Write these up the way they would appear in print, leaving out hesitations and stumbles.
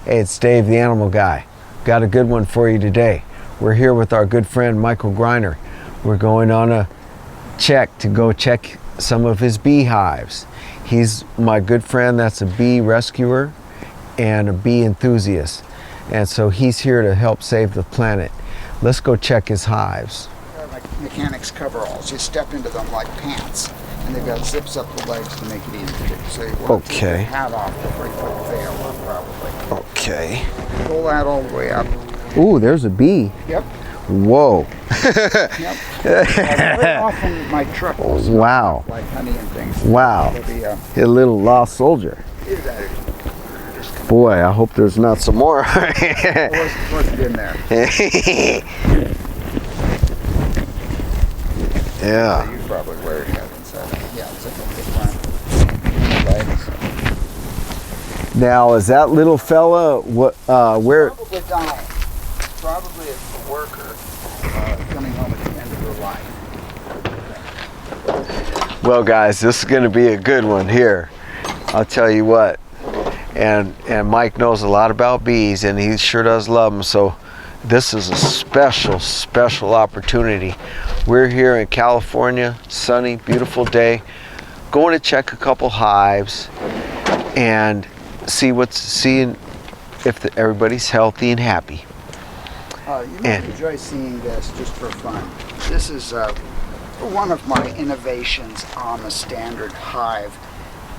Hey, it's Dave, the animal guy. Got a good one for you today. We're here with our good friend Michael Greiner. We're going on a check to go check some of his beehives. He's my good friend that's a bee rescuer and a bee enthusiast. And so he's here to help save the planet. Let's go check his hives. They're like mechanics coveralls. You step into them like pants. And they've got zips up the legs to make it easy. So you want to take your hat off before you put the veil on, probably. Okay. Pull that all the way up. Ooh, there's a bee. Yep. Whoa. Yep. Very often my truck will smell Wow. like honey and things. Wow. It'll be, A little lost soldier. either that or Boy, I hope there's not some more. it wasn't in there. Yeah. You probably wear it inside. Yeah, it's like a big one. Now, is that little fella what? Where? Probably dying. Probably it's a worker coming home at the end of her life. Well, guys, this is going to be a good one here. I'll tell you what. And Mike knows a lot about bees, and he sure does love them. So this is a special opportunity. We're here in California, sunny, beautiful day, going to check a couple hives and seeing if everybody's healthy and happy. You might enjoy seeing this just for fun. This is one of my innovations on the standard hive.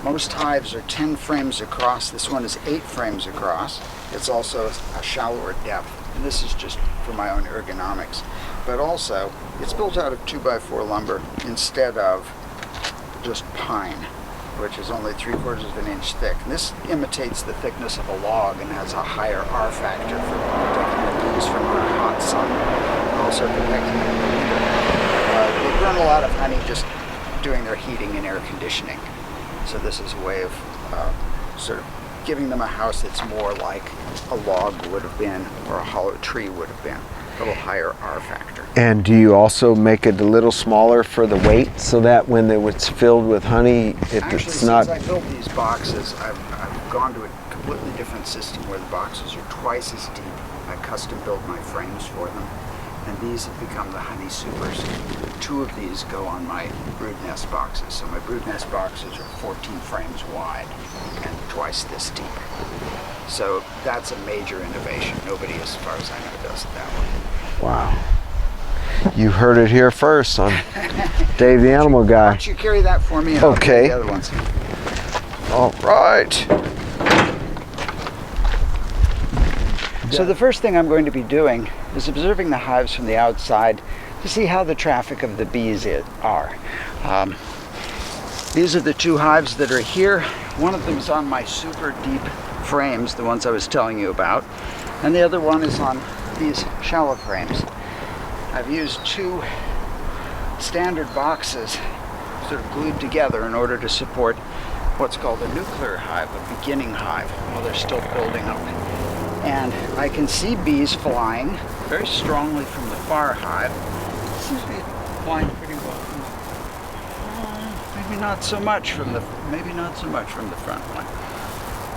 Most hives are 10 frames across. This one is 8 frames across. It's also a shallower depth. And this is just for my own ergonomics. But also, it's built out of 2x4 lumber instead of just pine, which is only 3/4 of an inch thick. And this imitates the thickness of a log and has a higher R factor for protecting the bees from the hot sun, and also protecting them from winter. They burn a lot of honey just doing their heating and air conditioning. So this is a way of sort of giving them a house that's more like a log would have been or a hollow tree would have been. A little higher R factor. And do you also make it a little smaller for the weight so that when it's filled with honey, it's not... Since I built these boxes, I've gone to a completely different system where the boxes are twice as deep. I custom built my frames for them. And these have become the honey supers. 2 of these go on my brood nest boxes. So my brood nest boxes are 14 frames wide and twice this deep. So that's a major innovation. Nobody, as far as I know, does it that way. Wow. You heard it here first on Dave the Animal Guy. Why don't you carry that for me? And Okay. I'll do the other ones. All right. So the first thing I'm going to be doing is observing the hives from the outside to see how the traffic of the bees are. These are the 2 hives that are here. One of them is on my super deep frames, the ones I was telling you about, and the other one is on these shallow frames. I've used 2 standard boxes sort of glued together in order to support what's called a nuclear hive, a beginning hive, while they're still building up. And I can see bees flying very strongly from the far hive. Seems to be flying pretty well from maybe not so much from the front one.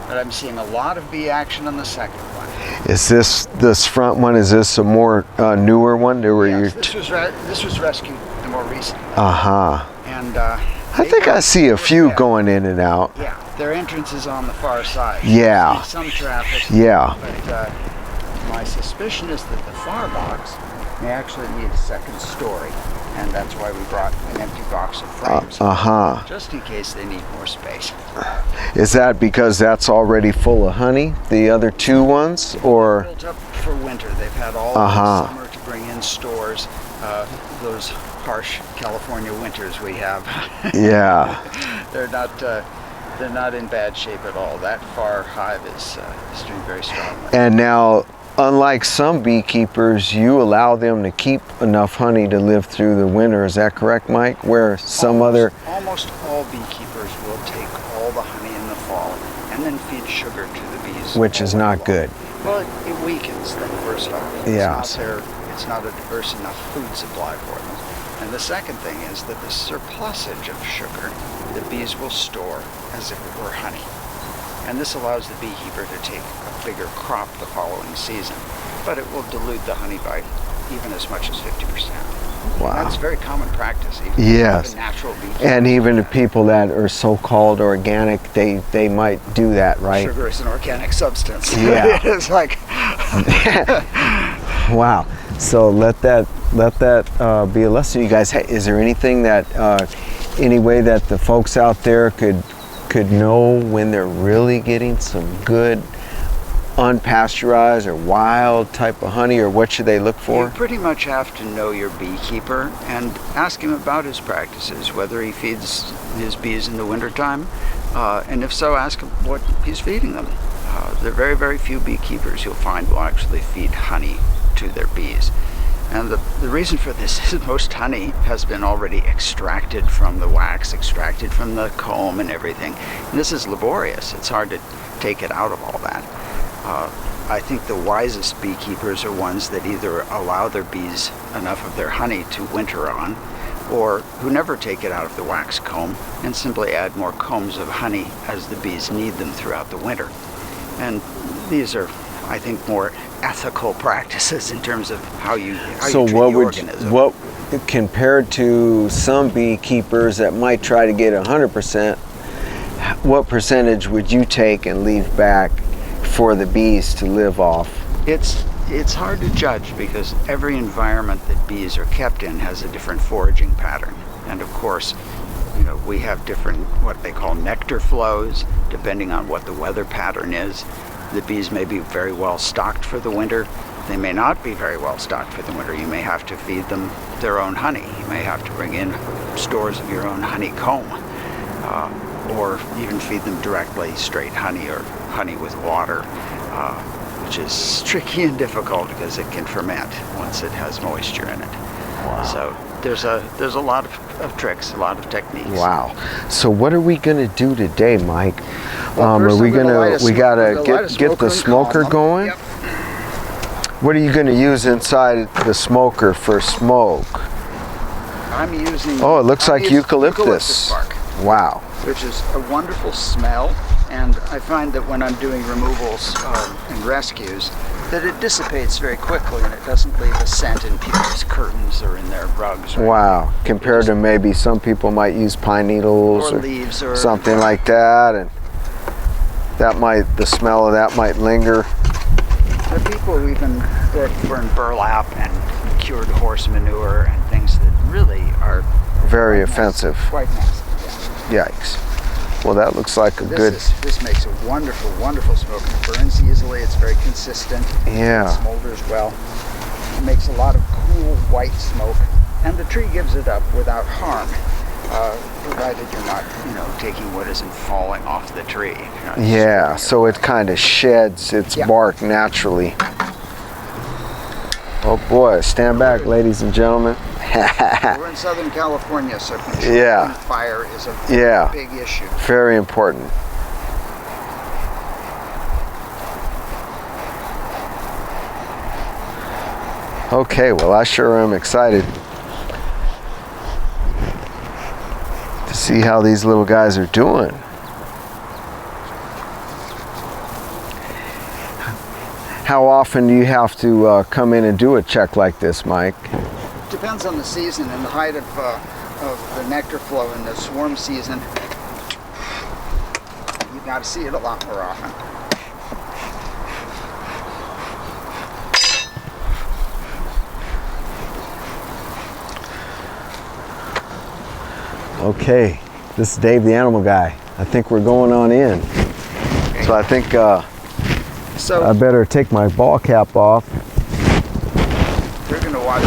But I'm seeing a lot of bee action on the second one. Is this front one? Is this a more newer one? Yes, this was rescued more recently. And I think I see a few going in and out. Yeah, their entrance is on the far side. Yeah. Some traffic. Yeah. But my suspicion is that the far box may actually need a second story, and that's why we brought an empty box of frames. Just in case they need more space. Is that because that's already full of honey, the other 2 ones, or? Built up for winter. They've had all the summer to bring in stores. Those harsh California winters we have. Yeah. They're not in bad shape at all. That far hive is doing very strongly. And now, unlike some beekeepers, you allow them to keep enough honey to live through the winter. Is that correct, Mike? Where almost all beekeepers will take all the honey in the fall and then feed sugar to the bees. Which is not good. Well, it weakens them first off. Yeah. It's not a diverse enough food supply for them. And the second thing is that the surplusage of sugar the bees will store as if it were honey. And this allows the beekeeper to take a bigger crop the following season. But it will dilute the honey by even as much as 50%. Wow. That's very common practice. Yes. Natural beekeepers. And even the people that are so-called organic, they might do that, right? Sugar is an organic substance. Yeah. It's like. Wow. So let that be a lesson, you guys. Hey, is there anything that any way that the folks out there could know when they're really getting some good unpasteurized or wild type of honey, or what should they look for? You pretty much have to know your beekeeper and ask him about his practices, whether he feeds his bees in the wintertime, and if so, ask him what he's feeding them. There are very, very few beekeepers you'll find will actually feed honey to their bees. And the reason for this is most honey has been already extracted from the wax, extracted from the comb and everything. And this is laborious. It's hard to take it out of all that. I think the wisest beekeepers are ones that either allow their bees enough of their honey to winter on, or who never take it out of the wax comb and simply add more combs of honey as the bees need them throughout the winter. And these are, I think, more ethical practices in terms of how you treat the organism. What compared to some beekeepers that might try to get 100%, what percentage would you take and leave back for the bees to live off? It's hard to judge because every environment that bees are kept in has a different foraging pattern. And of course, we have different, what they call nectar flows, depending on what the weather pattern is. The bees may be very well stocked for the winter. They may not be very well stocked for the winter. You may have to feed them their own honey. You may have to bring in stores of your own honeycomb, or even feed them directly straight honey or honey with water, which is tricky and difficult because it can ferment once it has moisture in it. Wow. So there's a lot of tricks, a lot of techniques. Wow. So what are we going to do today, Mike? Well, are we gotta get the smoker going? Yep. What are you going to use inside the smoker for smoke? I'm using. Oh, it looks like eucalyptus bark. Wow. Which is a wonderful smell, and I find that when I'm doing removals and rescues, that it dissipates very quickly and it doesn't leave a scent in people's curtains or in their rugs. Wow. Compared to maybe some people might use pine needles or leaves or something like that, and the smell of that might linger. There are people who even burn burlap and cured horse manure and things that really are very offensive. Quite nasty. Yeah. Yikes. Well, that looks like This makes a wonderful, wonderful smoke. It burns easily. It's very consistent. Yeah. It smolders well. It makes a lot of cool white smoke, and the tree gives it up without harm, provided you're not, taking what isn't falling off the tree. Yeah. So it kind of sheds its bark naturally. Oh boy! Stand back, ladies and gentlemen. We're in Southern California, so controlling fire is a big issue. Very important. Okay, well, I sure am excited to see how these little guys are doing. How often do you have to come in and do a check like this, Mike? Depends on the season and the height of the nectar flow in the swarm season. You've got to see it a lot more often. Okay, this is Dave the Animal Guy. I think we're going on in. Okay. So I think I better take my ball cap off. You're going to watch.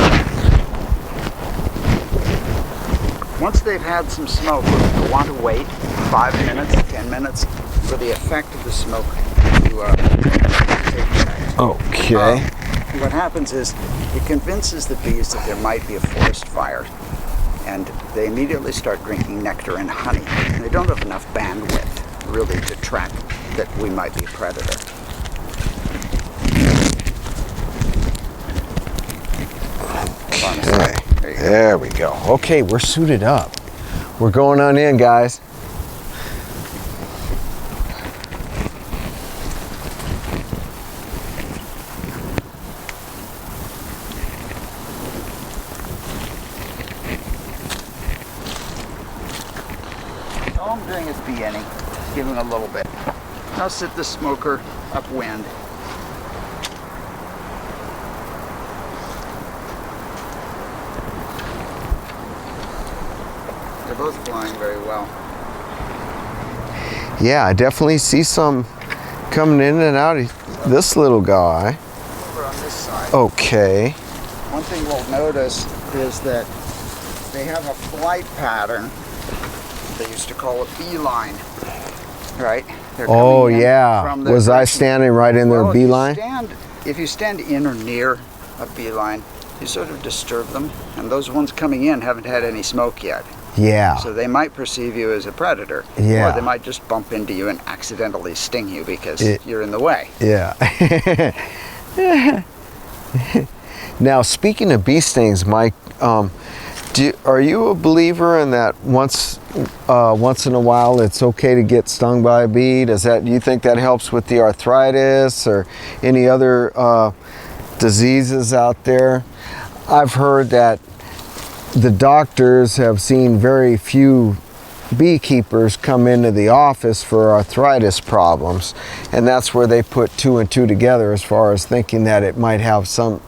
Once they've had some smoke, you'll want to wait 5 minutes, 10 minutes for the effect of the smoke to take effect. Okay. What happens is it convinces the bees that there might be a forest fire, and they immediately start drinking nectar and honey. And they don't have enough bandwidth really to track that we might be a predator. Okay. There we go. Okay, we're suited up. We're going on in, guys. All I'm doing is beginning, giving a little bit. I'll sit the smoker upwind. They're both flying very well. Yeah, I definitely see some coming in and out of this little guy. Over on this side. Okay. One thing we'll notice is that they have a flight pattern. They used to call it beeline, right? They're Oh coming in yeah. from the Was I direction- standing right in their Well, beeline? If you stand in or near a beeline, you sort of disturb them, and those ones coming in haven't had any smoke yet. Yeah. So they might perceive you as a predator, Yeah. or they might just bump into you and accidentally sting you because It- you're in the way. Yeah. Now, speaking of bee stings, Mike, are you a believer in that once in a while it's okay to get stung by a bee? Do you think that helps with the arthritis or any other diseases out there? I've heard that the doctors have seen very few beekeepers come into the office for arthritis problems, and that's where they put two and two together as far as thinking that it might have some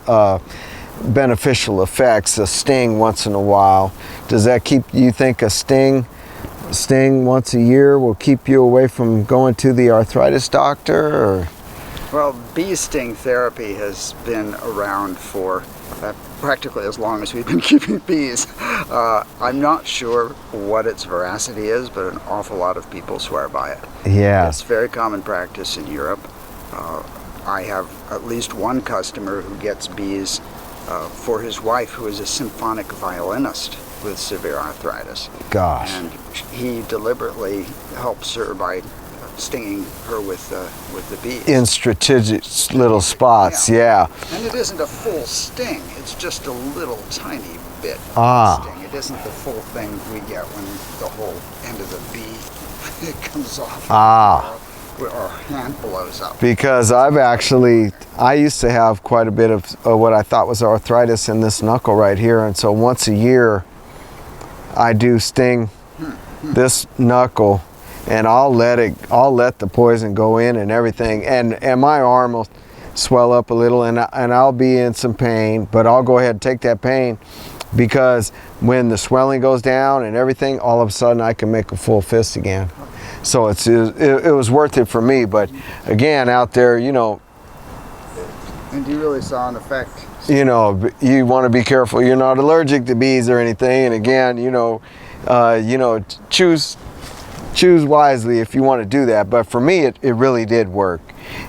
beneficial effects, a sting once in a while. Does that you think a sting once a year will keep you away from going to the arthritis doctor? Or? Well, bee sting therapy has been around for practically as long as we've been keeping bees. I'm not sure what its veracity is, but an awful lot of people swear by it. Yeah. It's very common practice in Europe. I have at least one customer who gets bees for his wife, who is a symphonic violinist with severe arthritis. Gosh. And he deliberately helps her by stinging her with the bees. In strategic little spots, yeah. And it isn't a full sting, it's just a little tiny bit Ah. of sting. It isn't the full thing we get when the whole end of the bee comes off. Ah. Or our hand blows up. Because I used to have quite a bit of what I thought was arthritis in this knuckle right here, and so once a year I do sting this knuckle, and I'll let the poison go in and everything, and my arm will swell up a little, and I'll be in some pain, but I'll go ahead and take that pain, because when the swelling goes down and everything, all of a sudden I can make a full fist again. So it was worth it for me. But again, out there, And you really saw an effect. you want to be careful. You're not allergic to bees or anything, and again, choose wisely if you want to do that. But for me, it really did work.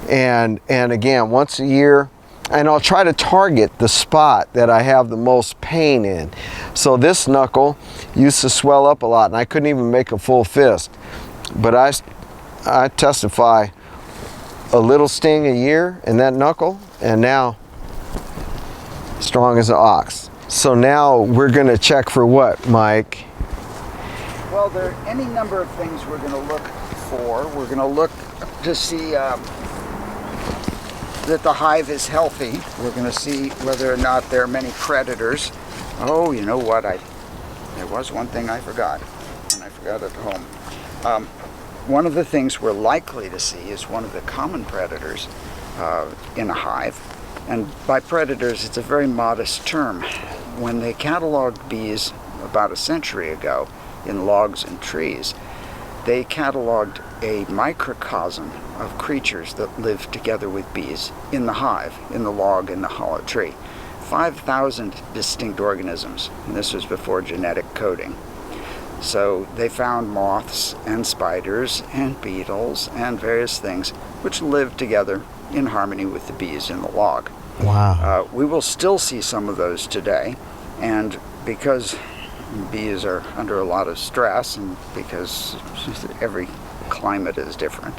And again, once a year, and I'll try to target the spot that I have the most pain in. So this knuckle used to swell up a lot, and I couldn't even make a full fist. But I testify a little sting a year in that knuckle, and now strong as an ox. So now we're going to check for what, Mike? Well, there are any number of things we're going to look for. We're going to look to see that the hive is healthy. We're going to see whether or not there are many predators. Oh, you know what? There was one thing I forgot, and I forgot at home. One of the things we're likely to see is one of the common predators in a hive. And by predators, it's a very modest term. When they cataloged bees about a century ago in logs and trees, they cataloged a microcosm of creatures that live together with bees in the hive, in the log, in the hollow tree. 5,000 distinct organisms, and this was before genetic coding. So they found moths and spiders and beetles and various things which lived together in harmony with the bees in the log. Wow. We will still see some of those today, and because bees are under a lot of stress and because every climate is different,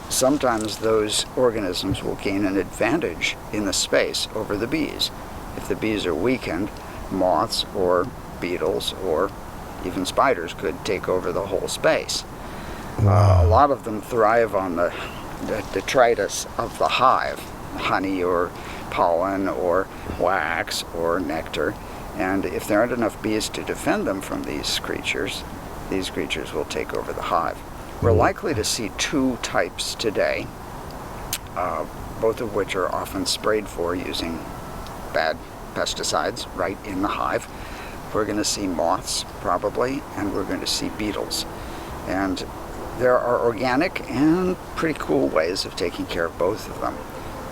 sometimes those organisms will gain an advantage in the space over the bees. If the bees are weakened, moths or beetles or even spiders could take over the whole space. Wow. A lot of them thrive on the detritus of the hive, honey or pollen or wax or nectar, and if there aren't enough bees to defend them from these creatures, these creatures will take over the hive. We're likely to see two types today, both of which are often sprayed for using bad pesticides right in the hive. We're going to see moths, probably, and we're going to see beetles. And there are organic and pretty cool ways of taking care of both of them.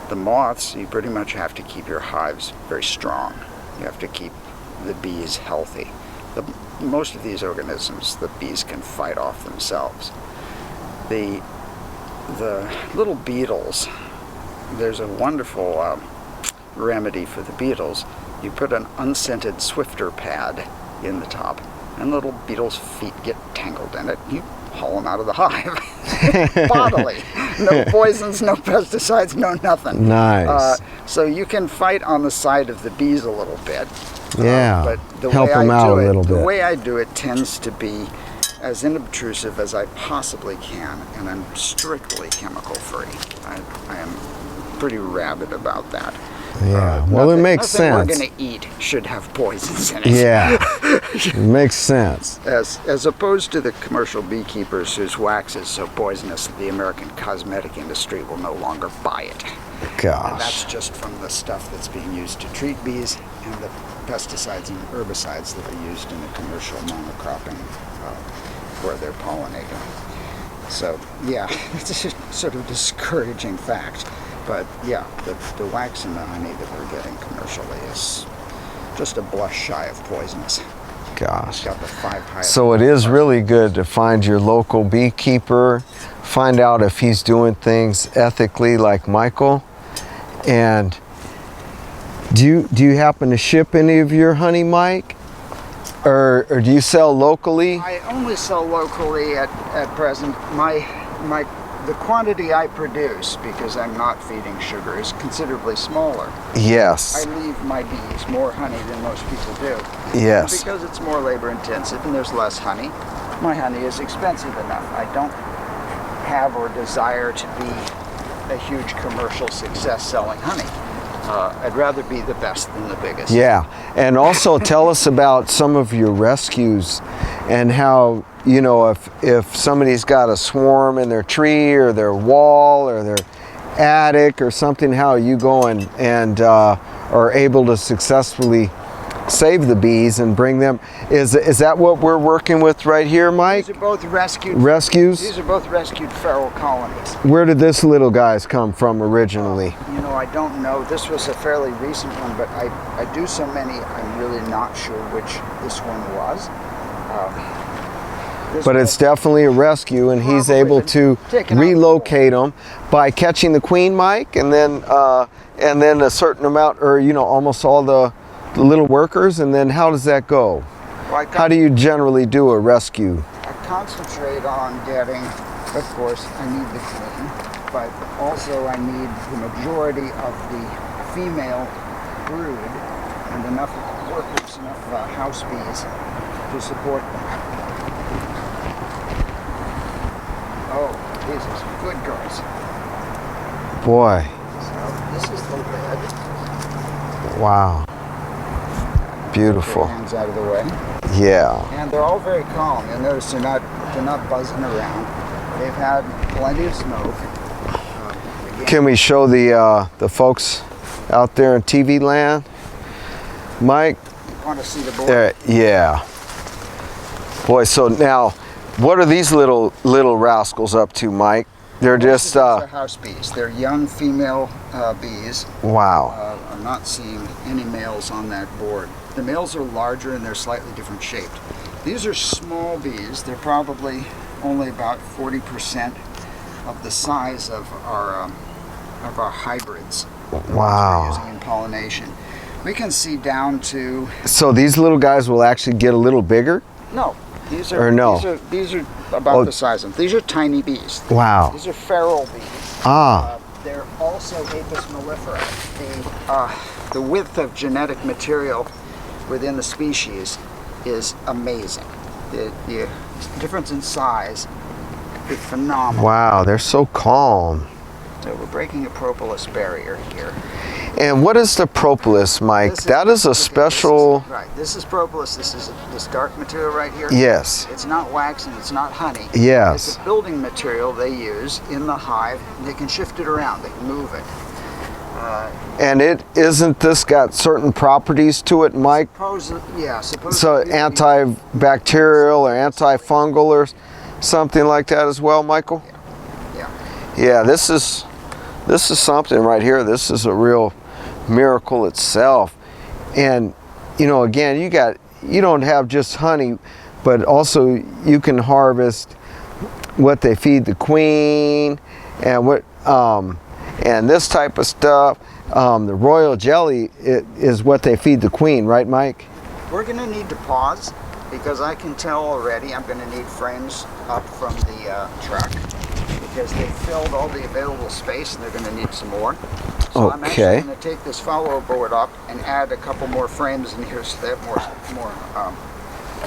The moths, you pretty much have to keep your hives very strong. You have to keep the bees healthy. Most of these organisms, the bees can fight off themselves. The little beetles, there's a wonderful remedy for the beetles. You put an unscented Swifter pad in the top, and little beetles' feet get tangled in it. You haul them out of the hive bodily. No poisons, no pesticides, no nothing. Nice. So you can fight on the side of the bees a little bit. Yeah. But the help way them I out do a it, little the bit. way I do it tends to be as inobtrusive as I possibly can, and I'm strictly chemical free. I am pretty rabid about that. Yeah. Well, it makes nothing sense. we're going to eat should have poisons in it. Yeah. It makes sense. As opposed to the commercial beekeepers whose wax is so poisonous that the American cosmetic industry will no longer buy it. And Gosh. that's just from the stuff that's being used to treat bees and the pesticides and herbicides that are used in the commercial monocropping where they're pollinating. So yeah, it's a sort of discouraging fact. But yeah, the wax and the honey that we're getting commercially is just a blush shy of poisonous. Gosh. It's got the 5 highest. So it is really good to find your local beekeeper, find out if he's doing things ethically like Michael. And do you happen to ship any of your honey, Mike? Or do you sell locally? I only sell locally at present. The quantity I produce, because I'm not feeding sugar, is considerably smaller. Yes. I leave my bees more honey than most people do. Yes. Because it's more labor intensive and there's less honey, my honey is expensive enough. I don't have or desire to be a huge commercial success selling honey. I'd rather be the best than the biggest. Yeah. And also tell us about some of your rescues and how, you know, if somebody's got a swarm in their tree or their wall or their attic or something, how you go and are able to successfully save the bees and bring them. Is that what we're working with right here, Mike? These are both rescued. Rescues? These are both rescued feral colonies. Where did this little guys come from originally? You know, I don't know. This was a fairly recent one, but I do so many, I'm really not sure which this one was. But it's definitely a rescue, and he's able to relocate them by catching the queen, Mike, and then a certain amount, or you know, almost all the little workers. And then how does that go? Well, How do you generally do a rescue? I concentrate on getting, of course, I need the queen, but also I need the majority of the female brood and enough workers, enough house bees to support them. Oh, these are some good girls. Boy, So this is the lid. wow. Beautiful. Their hands out of the way. Yeah. And they're all very calm. You'll notice they're not buzzing around. They've had plenty of smoke. Again, Can we show the folks out there in TV land? Mike? want to see the board? Yeah. Boy, so now, what are these little rascals up to, Mike? They're Most just, of these are house bees. They're young female bees. wow. I'm not seeing any males on that board. The males are larger and they're slightly different shaped. These are small bees. They're probably only about 40% of the size of our hybrids. Wow. Using in pollination. We can see down to. So these little guys will actually get a little bigger? No. These are, Or no? These are about the size of them. These are tiny bees. Wow. These are feral bees. Ah. They're also Apis mellifera. The width of genetic material within the species is amazing. The difference in size is phenomenal. Wow, they're so calm. So we're breaking a propolis barrier here. And what is the propolis, Mike? That is a special... Right, this is propolis. This is this dark material right here. Yes. It's not wax and it's not honey. Yes. It's a building material they use in the hive. And they can shift it around. They can move it. And isn't this got certain properties to it, Mike? Supposedly. So antibacterial or antifungal or something like that as well, Michael? Yeah. Yeah, this is something right here. This is a real miracle itself. And you know, again, you don't have just honey, but also you can harvest what they feed the queen and what and this type of stuff. The royal jelly is what they feed the queen, right, Mike? We're going to need to pause because I can tell already I'm going to need frames up from the truck because they filled all the available space and they're going to need some more. So I'm actually going to take this follow board up and add a couple more frames in here so they have more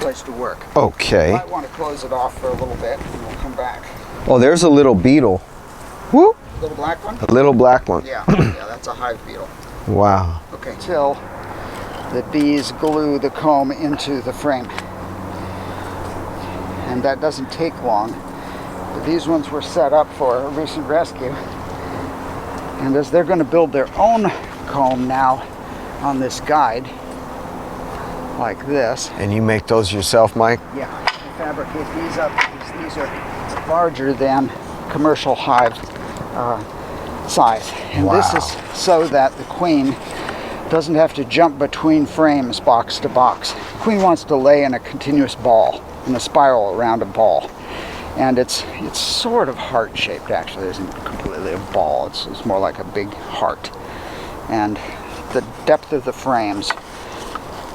place to work. Okay. You might want to close it off for a little bit and we'll come back. Oh, there's a little beetle. Whoop. Little black one? A little black one. Yeah, that's a hive beetle. Wow. Okay, till the bees glue the comb into the frame. And that doesn't take long. But these ones were set up for a recent rescue. And as they're going to build their own comb now on this guide, like this. And you make those yourself, Mike? Yeah, I fabricate these up because these are larger than commercial hive size. And this is so that the queen doesn't have to jump between frames box to box. The queen wants to lay in a continuous ball, in a spiral around a ball. And it's sort of heart-shaped actually. It isn't completely a ball. It's more like a big heart. And the depth of the frames,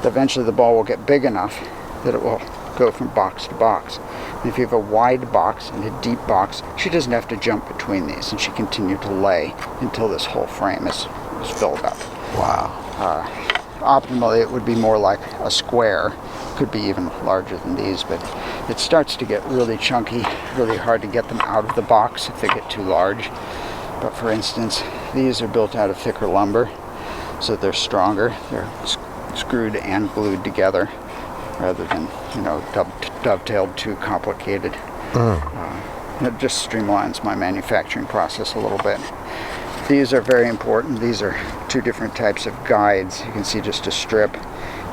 eventually the ball will get big enough that it will go from box to box. And if you have a wide box and a deep box, she doesn't have to jump between these, and she continues to lay until this whole frame is filled up. Wow. Optimally, it would be more like a square. Could be even larger than these, but it starts to get really chunky, really hard to get them out of the box if they get too large. But for instance, these are built out of thicker lumber, so they're stronger. They're screwed and glued together, rather than, dovetailed too complicated. It just streamlines my manufacturing process a little bit. These are very important. These are two different types of guides. You can see just a strip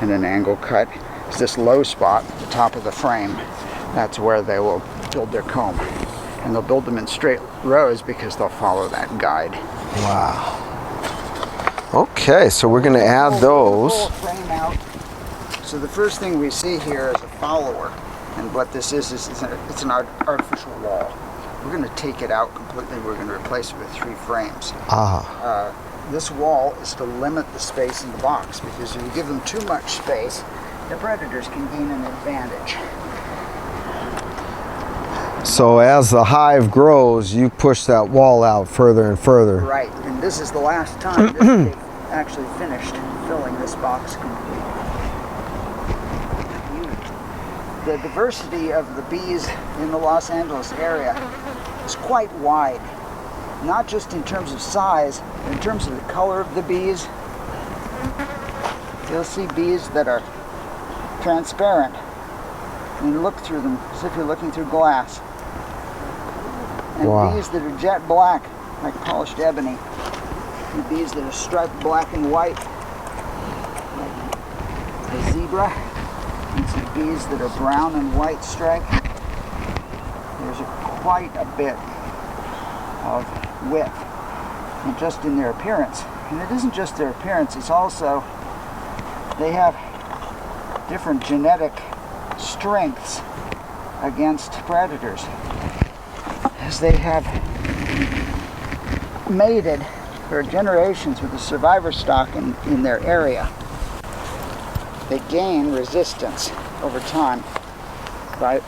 and an angle cut. It's this low spot at the top of the frame. That's where they will build their comb. And they'll build them in straight rows because they'll follow that guide. Wow. Okay, so we're going to add those. Pull the frame out. So the first thing we see here is a follower, and what this is it's an artificial wall. We're going to take it out completely. We're going to replace it with 3 frames. This wall is to limit the space in the box, because if you give them too much space, the predators can gain an advantage. So as the hive grows, you push that wall out further and further. Right, and this is the last time that they've actually finished filling this box complete. The diversity of the bees in the Los Angeles area is quite wide, not just in terms of size, but in terms of the color of the bees. You'll see bees that are transparent, and you look through them as if you're looking through glass. And bees that are jet black, like polished ebony. And bees that are striped black and white, like the zebra. And some bees that are brown and white striped. There's quite a bit of width, and just in their appearance. And it isn't just their appearance, it's also they have different genetic strengths against predators, as they have mated for generations with the survivor stock in their area. They gain resistance over time by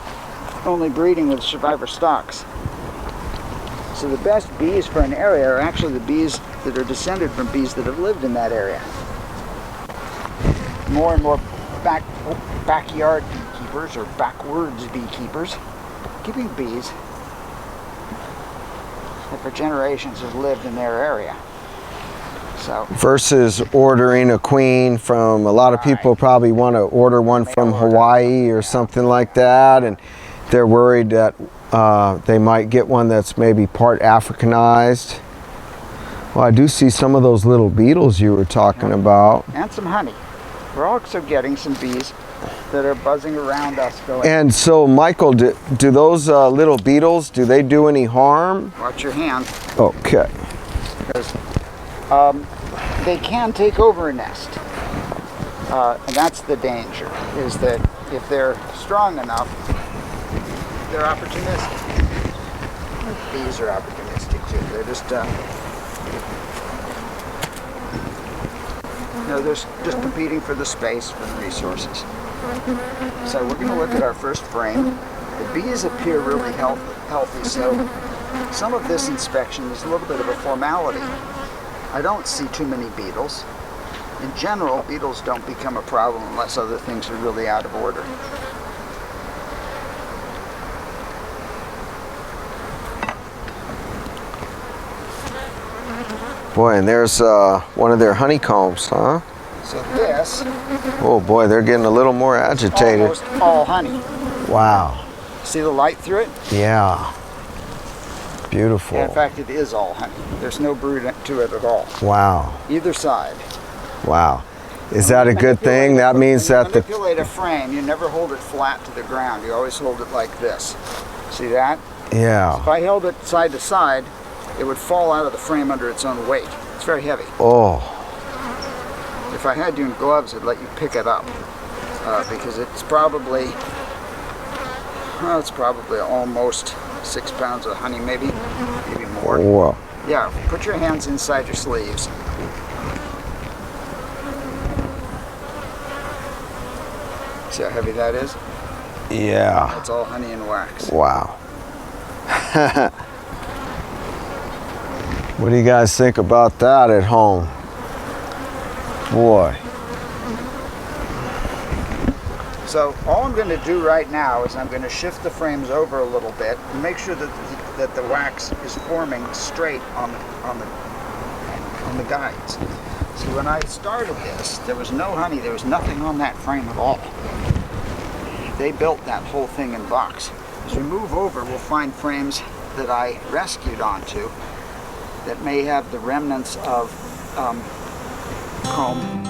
only breeding with survivor stocks. So the best bees for an area are actually the bees that are descended from bees that have lived in that area. More and more backyard beekeepers, or backwards beekeepers, keeping bees that for generations have lived in their area. So versus ordering a queen from, a lot of people probably want to order one from Hawaii or something like that, and they're worried that they might get one that's maybe part Africanized. Well, I do see some of those little beetles you were talking about. And some honey. We're also getting some bees that are buzzing around us going. And so, Michael, do those little beetles, do they do any harm? Watch your hand. Okay. Because they can take over a nest. And that's the danger, is that if they're strong enough, they're opportunistic. Bees are opportunistic too. They're just, they're just competing for the space, for the resources. So we're going to look at our first frame. The bees appear really healthy, so some of this inspection is a little bit of a formality. I don't see too many beetles. In general, beetles don't become a problem unless other things are really out of order. Boy, and there's one of their honeycombs, huh? So this, Oh boy, they're getting a little more agitated. almost all honey. Wow. See the light through it? Yeah. Beautiful. And in fact, it is all honey. There's no brood to it at all. Wow. Either side. Wow. Is that a good thing? That means that When you manipulate a frame, you never hold it flat to the ground. You always hold it like this. See that? Yeah. If I held it side to side, it would fall out of the frame under its own weight. It's very heavy. Oh. If I had you in gloves, I'd let you pick it up because it's probably almost 6 pounds of honey, maybe more. Whoa. Yeah, put your hands inside your sleeves. See how heavy that is? Yeah. That's all honey and wax. Wow. What do you guys think about that at home? Boy. So all I'm going to do right now is I'm going to shift the frames over a little bit and make sure that the wax is forming straight on the guides. See, when I started this, there was no honey, there was nothing on that frame at all. They built that whole thing in box. As we move over, we'll find frames that I rescued onto that may have the remnants of comb